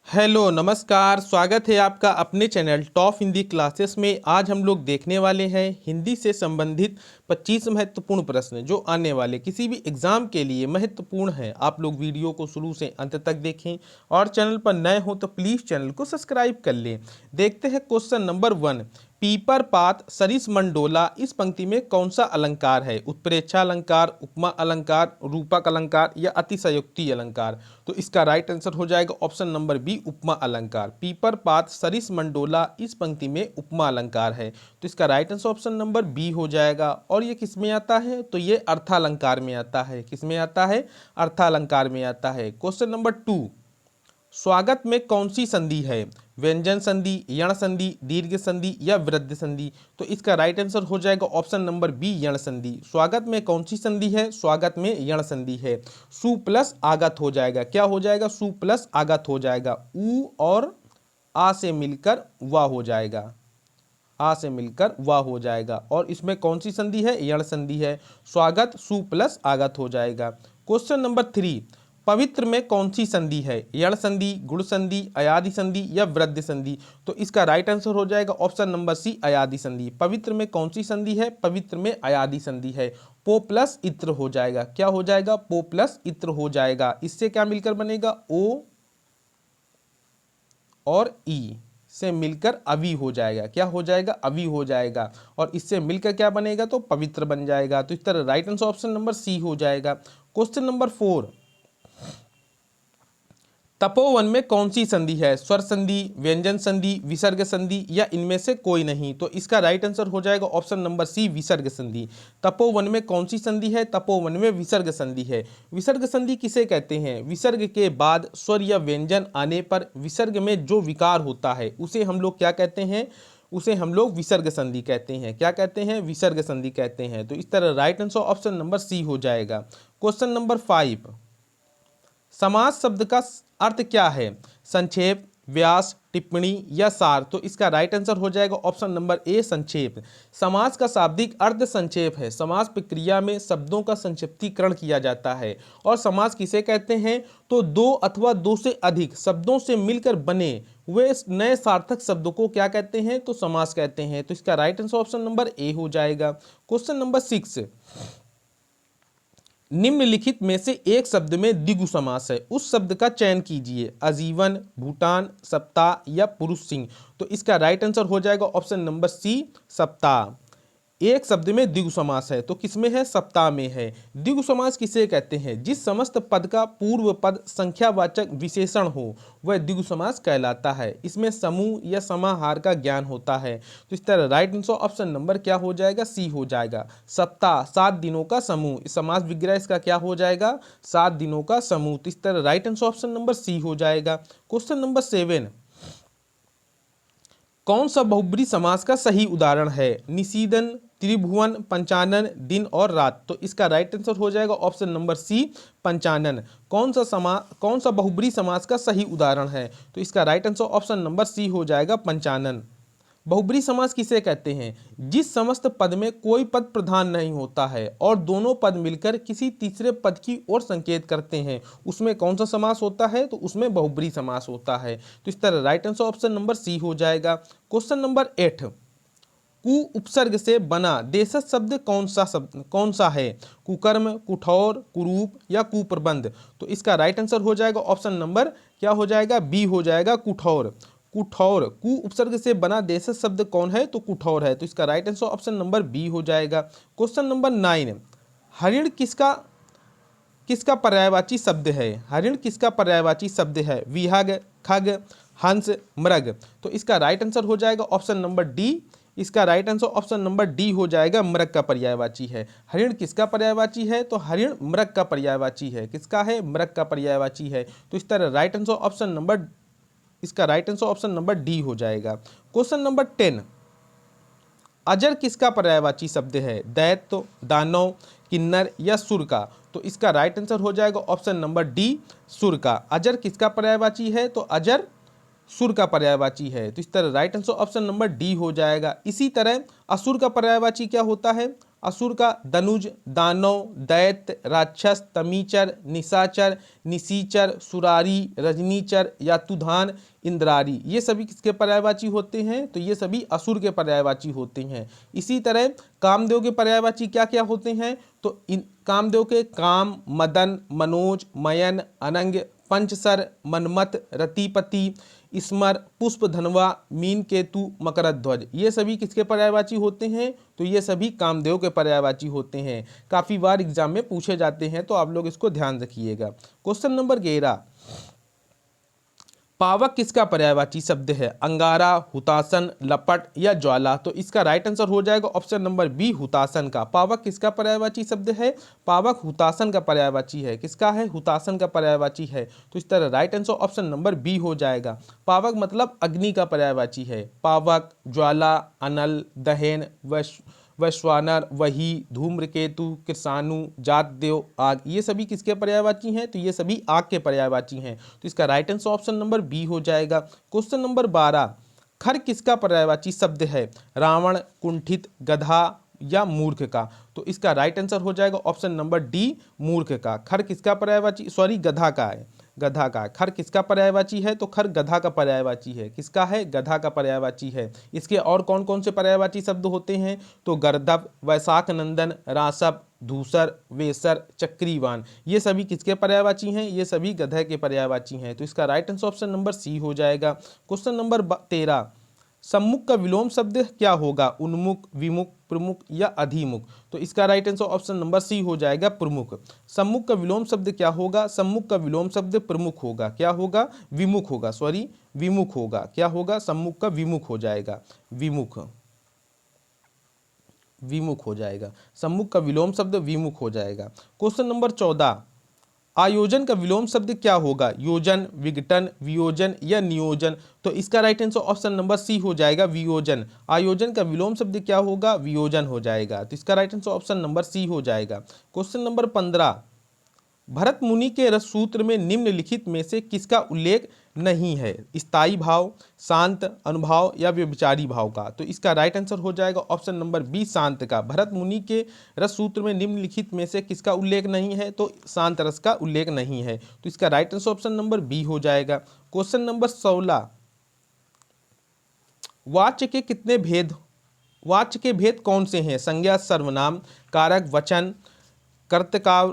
Hello नमस्कार, स्वागत है आपका अपने चैनल टॉप हिंदी क्लासेस में। आज हम लोग देखने वाले हैं हिंदी से संबंधित 25 महत्वपूर्ण प्रश्न जो आने वाले किसी भी एग्जाम के लिए महत्वपूर्ण है। आप लोग वीडियो को शुरू से अंत तक देखें और चैनल पर नए हो तो प्लीज़ चैनल को सब्सक्राइब कर लें। देखते हैं क्वेश्चन नंबर 1। पीपर पात सरिस मंडोला इस पंक्ति में कौन सा अलंकार है? उत्प्रेक्षा अलंकार, उपमा अलंकार, रूपक अलंकार या अतिशयोक्ति अलंकार? तो इसका राइट आंसर हो जाएगा ऑप्शन नंबर बी, उपमा अलंकार। पीपर पात सरिस मंडोला इस पंक्ति में उपमा अलंकार है, तो इसका right answer option number B हो जाएगा। और ये किस में आता है? तो ये अर्थालंकार में आता है। किस में आता है? अर्थालंकार में आता है। Question number 2। स्वागत में कौन सी संधि है? व्यंजन संधि, यण संधि, दीर्घ संधि या वृद्धि संधि? तो इसका राइट आंसर हो जाएगा ऑप्शन नंबर बी, यण संधि। स्वागत में कौन सी संधि है? स्वागत में यण संधि है। सु प्लस आगत हो जाएगा। क्या हो जाएगा? सु प्लस आगत हो जाएगा। उ और आ से मिलकर वा हो जाएगा। आ से मिलकर वा हो जाएगा। और इसमें कौन सी संधि है? यण संधि है। स्वागत सु प्लस आगत हो जाएगा। Question number 3। पवित्र में कौन सी संधि है? यण संधि, गुण संधि, अयादि संधि या वृद्धि संधि? तो इसका राइट आंसर हो जाएगा ऑप्शन नंबर सी, अयादि संधि। पवित्र में कौन सी संधि है? पवित्र में अयादि संधि है। पो प्लस इत्र हो जाएगा। क्या हो जाएगा? पो प्लस इत्र हो जाएगा। इससे क्या मिलकर बनेगा? ओ और ई से मिलकर अवि हो जाएगा। क्या हो जाएगा? अवि हो जाएगा। और इससे मिलकर क्या बनेगा? तो पवित्र बन जाएगा। तो इस तरह right answer option number C हो जाएगा। Question number 4। तपोवन में कौन सी संधि है? स्वर संधि, व्यंजन संधि, विसर्ग संधि या इनमें से कोई नहीं? तो इसका राइट आंसर हो जाएगा ऑप्शन नंबर सी, विसर्ग संधि। तपोवन में कौन सी संधि है? तपोवन में विसर्ग संधि है। विसर्ग संधि किसे कहते हैं? विसर्ग के बाद स्वर या व्यंजन आने पर विसर्ग में जो विकार होता है उसे हम लोग क्या कहते हैं? उसे हम लोग विसर्ग संधि कहते हैं। क्या कहते हैं? विसर्ग संधि कहते हैं। तो इस तरह right answer option number C हो जाएगा। Question number 5। समास शब्द का अर्थ क्या है? संक्षेप, व्यास, टिप्पणी या सार? तो इसका राइट आंसर हो जाएगा ऑप्शन नंबर ए, संक्षेप। समास का शाब्दिक अर्थ संक्षेप है। समास प्रक्रिया में शब्दों का संक्षिप्तीकरण किया जाता है। और समास किसे कहते हैं? तो दो अथवा दो से अधिक शब्दों से मिलकर बने वे नए सार्थक शब्दों को क्या कहते हैं? तो समास कहते हैं। तो इसका right answer option number A हो जाएगा। Question number 6। निम्नलिखित में से एक शब्द में द्विगु समास है, उस शब्द का चयन कीजिए। आजीवन, भूटान, सप्ताह या पुरुष सिंह? तो इसका राइट आंसर हो जाएगा ऑप्शन नंबर सी, सप्ताह। एक शब्द में द्विगु समास है, तो किसमें है? सप्ताह में है। द्विगु समास किसे कहते हैं? जिस समस्त पद का पूर्व पद संख्यावाचक विशेषण हो वह द्विगु समास कहलाता है। इसमें समूह या समाहार का ज्ञान होता है। तो इस तरह राइट आंसर ऑप्शन नंबर क्या हो जाएगा? सी हो जाएगा। सप्ताह 7 दिनों का समूह, इस समास विग्रह इसका क्या हो जाएगा? 7 दिनों का समूह। तो इस तरह right answer option number C हो जाएगा। Question number 7। कौन सा बहुब्री समास का सही उदाहरण है? निशीदन, त्रिभुवन, पंचानन, दिन और रात? तो इसका राइट आंसर हो जाएगा ऑप्शन नंबर सी, पंचानन। कौन सा बहुब्री समास का सही उदाहरण है? तो इसका right answer option number C हो जाएगा, पंचानन। बहुब्री समास किसे कहते हैं? जिस समस्त पद में कोई पद प्रधान नहीं होता है और दोनों पद मिलकर किसी तीसरे पद की ओर संकेत करते हैं, उसमें कौन सा समास होता है? तो उसमें बहुब्री समास होता है। तो इस तरह right answer option number C हो जाएगा। Question number 8। कु उपसर्ग से बना देशज शब्द कौन सा है? कुकर्म, कुठौर, कुरूप या कुप्रबंध? तो इसका राइट आंसर हो जाएगा ऑप्शन नंबर क्या हो जाएगा? बी हो जाएगा, कुठौर। कुठौर, कु उपसर्ग से बना देशज शब्द कौन है? तो कुठौर है। तो इसका right answer option number B हो जाएगा। Question number 9। हरिण किसका किसका पर्यायवाची शब्द है? हरिण किसका पर्यायवाची शब्द है? विहग, खग, हंस, मृग? तो इसका राइट आंसर हो जाएगा ऑप्शन नंबर डी। इसका right answer option number D हो जाएगा, मृग का पर्यायवाची है। हरिण किसका पर्यायवाची है? तो हरिण मृग का पर्यायवाची है। किसका है? मृग का पर्यायवाची है। तो इस तरह राइट आंसर ऑप्शन नंबर इसका right answer option number D हो जाएगा। Question number 10। अजर किसका पर्यायवाची शब्द है? दैत्य, दानव, किन्नर या सुर का? तो इसका राइट आंसर हो जाएगा ऑप्शन नंबर डी, सुर का। अजर किसका पर्यायवाची है? तो अजर सुर का पर्यायवाची है। तो इस तरह right answer option number D हो जाएगा। इसी तरह असुर का पर्यायवाची क्या होता है? असुर का दनुज, दानव, दैत्य, राक्षस, तमीचर, निशाचर, निशीचर, सुरारी, रजनीचर, यातुधान, इंद्रारी, ये सभी किसके पर्यायवाची होते हैं? तो ये सभी असुर के पर्यायवाची होते हैं। इसी तरह कामदेव के पर्यायवाची क्या क्या होते हैं? तो इन कामदेव के काम, मदन, मनोज, मयन, अनंग, पंचसर, मनमत, रतिपति, स्मर, पुष्प धनवा, मीन केतु, मकरध्वज, ये सभी किसके पर्यायवाची होते हैं? तो ये सभी कामदेव के पर्यायवाची होते हैं। काफी बार एग्जाम में पूछे जाते हैं, तो आप लोग इसको ध्यान रखिएगा। क्वेश्चन नंबर 11, पावक किसका पर्यायवाची शब्द है? अंगारा, हुतासन, लपट या ज्वाला? तो इसका राइट आंसर हो जाएगा ऑप्शन नंबर बी, हुतासन का। पावक किसका पर्यायवाची शब्द है? पावक हुतासन का पर्यायवाची है। किसका है? हुतासन का पर्यायवाची है। तो इस तरह right answer option number B हो जाएगा। पावक मतलब अग्नि का पर्यायवाची है। पावक, ज्वाला, अनल, दहन, वैश्वानर, वही, धूम्रकेतु, कृषाणु, जातदेव, आग, ये सभी किसके पर्यायवाची हैं? तो ये सभी आग के पर्यायवाची हैं। तो इसका right answer option number B हो जाएगा। क्वेश्चन नंबर 12, खर किसका पर्यायवाची शब्द है? रावण, कुंठित, गधा या मूर्ख का? तो इसका राइट आंसर हो जाएगा ऑप्शन नंबर डी, मूर्ख का। खर किसका पर्यायवाची, सॉरी गधा का है, गधा का। खर किसका पर्यायवाची है? तो खर गधा का पर्यायवाची है। किसका है? गधा का पर्यायवाची है। इसके और कौन कौन से पर्यायवाची शब्द होते हैं? तो गर्दभ, वैशाख नंदन, रासप, धूसर, वेसर, चक्रीवान, ये सभी किसके पर्यायवाची हैं? ये सभी गधे के पर्यायवाची हैं। तो इसका right answer option number C हो जाएगा। क्वेश्चन नंबर 13, सम्मुख का विलोम शब्द क्या होगा? उन्मुख, विमुख, प्रमुख या अधिमुख? तो इसका right answer option number C हो जाएगा, प्रमुख। सम्मुख का विलोम शब्द क्या होगा? सम्मुख का विलोम शब्द प्रमुख होगा। क्या होगा? विमुख होगा, सॉरी विमुख होगा। क्या होगा? सम्मुख का विमुख हो जाएगा, विमुख, विमुख हो जाएगा। सम्मुख का विलोम शब्द विमुख हो जाएगा। क्वेश्चन नंबर 14, आयोजन का विलोम शब्द क्या होगा? योजन, विघटन, वियोजन या नियोजन? तो इसका right answer option number C हो जाएगा, वियोजन। आयोजन का विलोम शब्द क्या होगा? वियोजन हो जाएगा। तो इसका right answer option number C हो जाएगा। क्वेश्चन नंबर 15, भरत मुनि के रस सूत्र में निम्नलिखित में से किसका उल्लेख नहीं है? स्थायी भाव, शांत, अनुभाव या व्यभिचारी भाव का? तो इसका राइट आंसर हो जाएगा ऑप्शन नंबर बी, शांत का। भरत मुनि के रस सूत्र में निम्नलिखित में से किसका उल्लेख नहीं है? तो शांत रस का उल्लेख नहीं है। तो इसका right answer option number B हो जाएगा। क्वेश्चन नंबर 16, वाच्य के कितने भेद, वाच्य के भेद कौन से हैं? संज्ञा, सर्वनाम, कारक, वचन, कर्तका,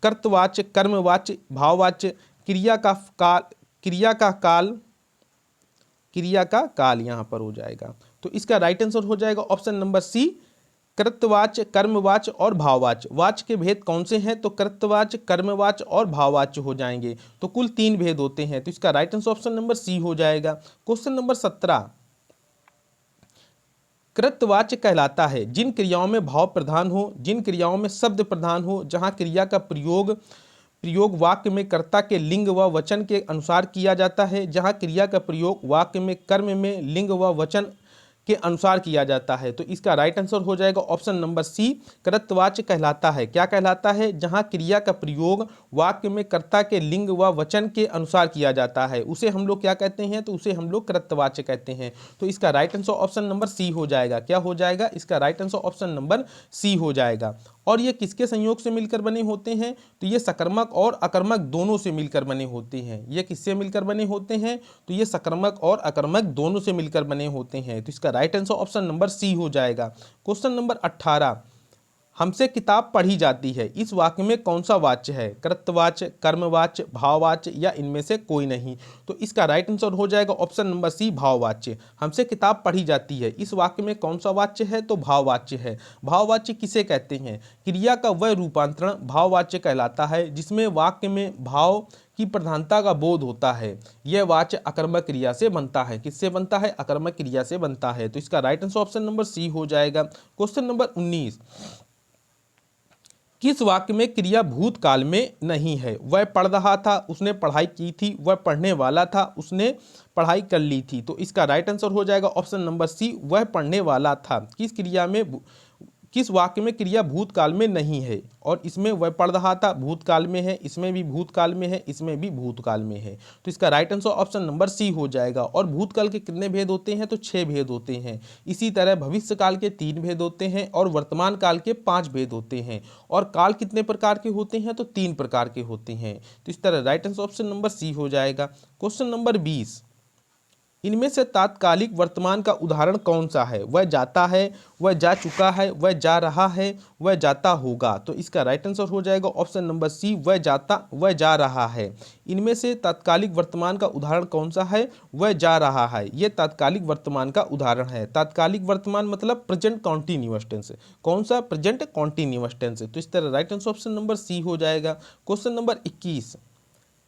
कर्तवाच्य, कर्मवाच्य, भाववाच्य, क्रिया का काल, क्रिया का काल, क्रिया का काल यहाँ पर हो जाएगा। तो इसका राइट आंसर हो जाएगा ऑप्शन नंबर सी, कृतवाच्य, कर्मवाच्य और भाववाच्य। वाच्य के भेद कौन से हैं? तो कृतवाच्य, कर्मवाच्य और भाववाच्य हो जाएंगे। तो कुल 3 भेद होते हैं। तो इसका right answer option number C हो जाएगा। क्वेश्चन नंबर 17, कृतवाच्य कहलाता है जिन क्रियाओं में भाव प्रधान हो, जिन क्रियाओं में शब्द प्रधान हो, जहां क्रिया का प्रयोग वाक्य में कर्ता के लिंग व वचन के अनुसार किया जाता है, जहां क्रिया का प्रयोग वाक्य में कर्म में लिंग व वचन के अनुसार किया जाता है। तो इसका राइट आंसर हो जाएगा ऑप्शन नंबर सी, कृतवाच्य कहलाता है। क्या कहलाता है? जहां क्रिया का प्रयोग वाक्य में कर्ता के लिंग व वचन के अनुसार किया जाता है, उसे हम लोग क्या कहते हैं? तो उसे हम लोग कृतवाच्य कहते हैं। तो इसका right answer option number C हो जाएगा। क्या हो जाएगा? इसका right answer option number C हो जाएगा। और ये किसके संयोग से मिलकर बने होते हैं? तो ये सकर्मक और अकर्मक दोनों से मिलकर बने होते हैं। ये किससे मिलकर बने होते हैं? तो ये सकर्मक और अकर्मक दोनों से मिलकर बने होते हैं। तो इसका right answer option number C हो जाएगा। क्वेश्चन नंबर 18, हमसे किताब पढ़ी जाती है, इस वाक्य में कौन सा वाच्य है? कृतवाच्य, कर्मवाच्य, भाववाच्य या इनमें से कोई नहीं? तो इसका राइट आंसर हो जाएगा ऑप्शन नंबर सी, भाववाच्य। हमसे किताब पढ़ी जाती है, इस वाक्य में कौन सा वाच्य है? तो भाववाच्य है। भाववाच्य किसे कहते हैं? क्रिया का वह रूपांतरण भाववाच्य कहलाता है जिसमें वाक्य में भाव की प्रधानता का बोध होता है। यह वाच्य अकर्मक क्रिया से बनता है। किससे बनता है? अकर्मक क्रिया से बनता है। तो इसका right answer option number C हो जाएगा। क्वेश्चन नंबर 19, किस वाक्य में क्रिया भूतकाल में नहीं है? वह पढ़ रहा था, उसने पढ़ाई की थी, वह पढ़ने वाला था, उसने पढ़ाई कर ली थी। तो इसका राइट आंसर हो जाएगा ऑप्शन नंबर सी, वह पढ़ने वाला था। किस क्रिया में किस वाक्य में क्रिया भूतकाल में नहीं है, और इसमें वह पढ़ रहा था भूतकाल में है, इसमें भी भूतकाल में है, इसमें भी भूतकाल में है। तो इसका right answer option number C हो जाएगा। और भूतकाल के कितने भेद होते हैं? तो 6 भेद होते हैं। इसी तरह भविष्य काल के 3 भेद होते हैं और वर्तमान काल के 5 भेद होते हैं। और काल कितने प्रकार के होते हैं? तो 3 प्रकार के होते हैं। तो इस तरह right answer option number C हो जाएगा। क्वेश्चन नंबर 20, इनमें से तात्कालिक वर्तमान का उदाहरण कौन सा है? वह जाता है, वह जा चुका है, वह जा रहा है, वह जाता होगा। तो इसका राइट आंसर हो जाएगा ऑप्शन नंबर सी, वह जाता, वह जा रहा है। इनमें से तात्कालिक वर्तमान का उदाहरण कौन सा है? वह जा रहा है। यह तात्कालिक वर्तमान का उदाहरण है। तात्कालिक वर्तमान मतलब प्रेजेंट कॉन्टिन्यूअस टेंस। कौन सा? Present continuous tense. तो इस तरह right answer option number C हो जाएगा। क्वेश्चन नंबर 21,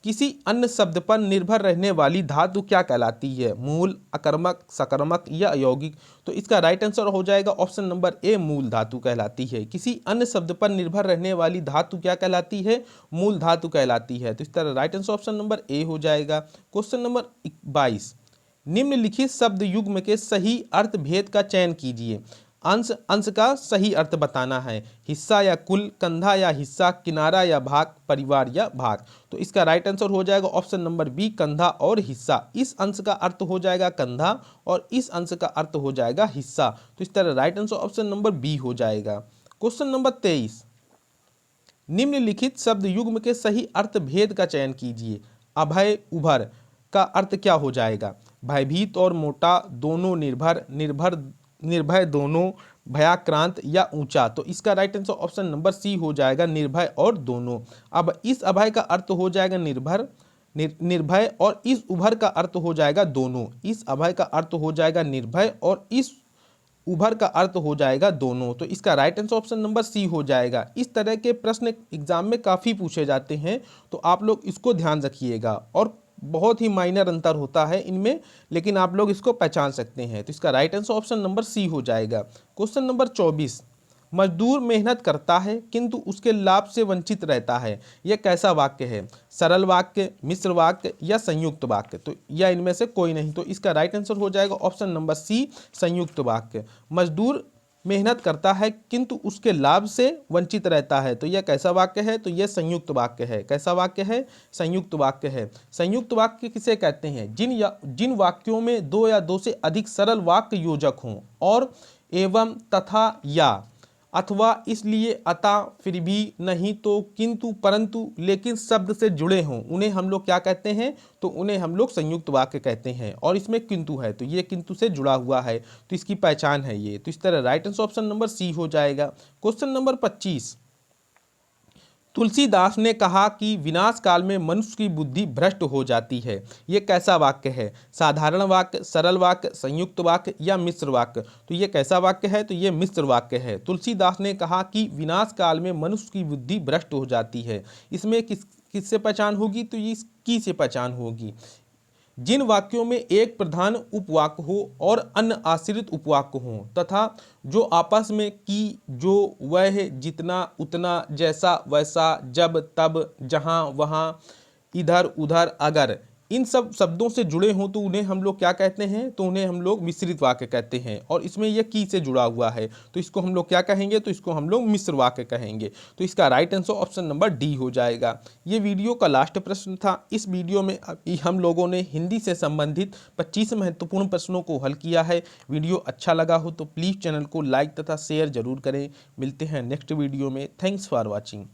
किसी अन्य शब्द पर निर्भर रहने वाली धातु क्या कहलाती है? मूल, अकर्मक, सकर्मक या अयौगिक? तो इसका राइट आंसर हो जाएगा ऑप्शन नंबर ए, मूल धातु कहलाती है। किसी अन्य शब्द पर निर्भर रहने वाली धातु क्या कहलाती है? मूल धातु कहलाती है। तो इस तरह right answer option number A हो जाएगा। क्वेश्चन नंबर 22, निम्नलिखित शब्द युग्म के सही अर्थ भेद का चयन कीजिए। अंश, अंश का सही अर्थ बताना है। हिस्सा या कुल, कंधा या हिस्सा, किनारा या भाग, परिवार या भाग। तो इसका राइट आंसर हो जाएगा ऑप्शन नंबर बी, कंधा और हिस्सा। इस अंश का अर्थ हो जाएगा कंधा और इस अंश का अर्थ हो जाएगा हिस्सा। तो इस तरह right answer option number B हो जाएगा। क्वेश्चन नंबर 23, निम्नलिखित शब्द युग्म के सही अर्थ भेद का चयन कीजिए। अभय, उभर का अर्थ क्या हो जाएगा? भयभीत और मोटा दोनों, निर्भर, निर्भय दोनों, भयाक्रांत या ऊंचा। तो इसका right answer option number C हो जाएगा, निर्भय और दोनों। अब इस अभय का अर्थ हो जाएगा निर्भय और इस उभर का अर्थ हो जाएगा दोनों। इस अभय का अर्थ हो जाएगा निर्भय और इस उभर का अर्थ हो जाएगा दोनों। तो इसका right answer option number C हो जाएगा। इस तरह के प्रश्न एग्जाम में काफ़ी पूछे जाते हैं, तो आप लोग इसको ध्यान रखिएगा। और बहुत ही माइनर अंतर होता है इनमें, लेकिन आप लोग इसको पहचान सकते हैं। तो इसका right answer option number C हो जाएगा। क्वेश्चन नंबर 24, मजदूर मेहनत करता है किंतु उसके लाभ से वंचित रहता है। यह कैसा वाक्य है? सरल वाक्य, मिश्र वाक्य या संयुक्त वाक्य? तो या इनमें से कोई नहीं। तो इसका राइट आंसर हो जाएगा ऑप्शन नंबर सी, संयुक्त वाक्य। मजदूर मेहनत करता है किंतु उसके लाभ से वंचित रहता है। तो यह कैसा वाक्य है? तो यह संयुक्त वाक्य है। कैसा वाक्य है? संयुक्त वाक्य है। संयुक्त वाक्य किसे कहते हैं? जिन वाक्यों में दो या दो से अधिक सरल वाक्य योजक हों और एवं, तथा, या, अथवा, इसलिए, अतः, फिर भी, नहीं तो, किंतु, परंतु, लेकिन शब्द से जुड़े हों, उन्हें हम लोग क्या कहते हैं? तो उन्हें हम लोग संयुक्त वाक्य कहते हैं। और इसमें किंतु है, तो ये किंतु से जुड़ा हुआ है, तो इसकी पहचान है ये। तो इस तरह right answer option number C हो जाएगा। क्वेश्चन नंबर 25, तुलसीदास ने कहा कि विनाश काल में मनुष्य की बुद्धि भ्रष्ट हो जाती है। ये कैसा वाक्य है? साधारण वाक्य, सरल वाक्य, संयुक्त वाक्य या मिश्र वाक्य? तो ये कैसा वाक्य है? तो ये मिश्र वाक्य है। तुलसीदास ने कहा कि विनाश काल में मनुष्य की बुद्धि भ्रष्ट हो जाती है। इसमें किससे पहचान होगी? तो ये की से पहचान होगी। जिन वाक्यों में एक प्रधान उपवाक्य हो और अन्य आश्रित उपवाक्य हो, तथा जो आपस में की, जो, वह, जितना, उतना, जैसा, वैसा, जब, तब, जहाँ, वहाँ, इधर, उधर, अगर, इन सब शब्दों से जुड़े हों तो उन्हें हम लोग क्या कहते हैं? तो उन्हें हम लोग मिश्रित वाक्य कहते हैं। और इसमें यह की से जुड़ा हुआ है, तो इसको हम लोग क्या कहेंगे? तो इसको हम लोग मिश्र वाक्य कहेंगे। तो इसका right answer option number D हो जाएगा। ये वीडियो का लास्ट प्रश्न था। इस वीडियो में हम लोगों ने हिंदी से संबंधित 25 महत्वपूर्ण प्रश्नों को हल किया है। वीडियो अच्छा लगा हो तो प्लीज़ चैनल को लाइक तथा शेयर जरूर करें। मिलते हैं नेक्स्ट वीडियो में। Thanks for watching.